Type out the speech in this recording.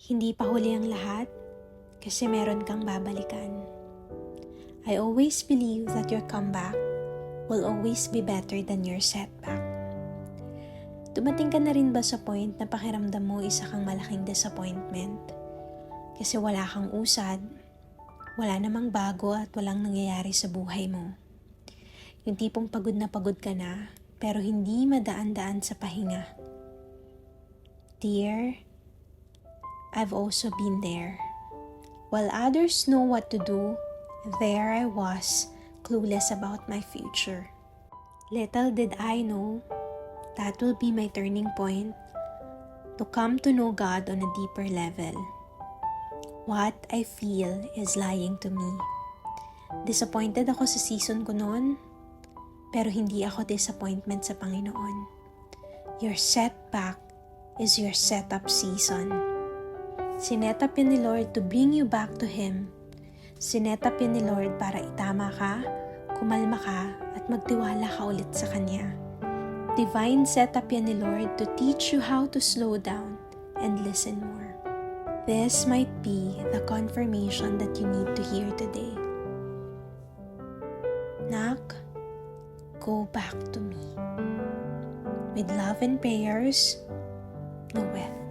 Hindi pa huli ang lahat kasi meron kang babalikan. I always believe that your comeback will always be better than your setback. Dumating ka na rin ba sa point na pakiramdam mo isa kang malaking disappointment? Kasi wala kang usad, wala namang bago at walang nangyayari sa buhay mo. Yung tipong pagod na pagod ka na, pero hindi madaan-daan sa pahinga. Dear, I've also been there. While others know what to do, there I was, clueless about my future. Little did I know, that will be my turning point to come to know God on a deeper level. What I feel is lying to me. Disappointed ako sa season ko noon, pero hindi ako disappointment sa Panginoon. Your setback is your setup season. Sinetap yun ni Lord to bring you back to Him. Sinetap yun ni Lord para itama ka, kumalma ka, at magtiwala ka ulit sa Kanya. Divine setup yan ni Lord to teach you how to slow down and listen more. This might be the confirmation that you need to hear today. Nak, go back to me. With love and prayers, Noel.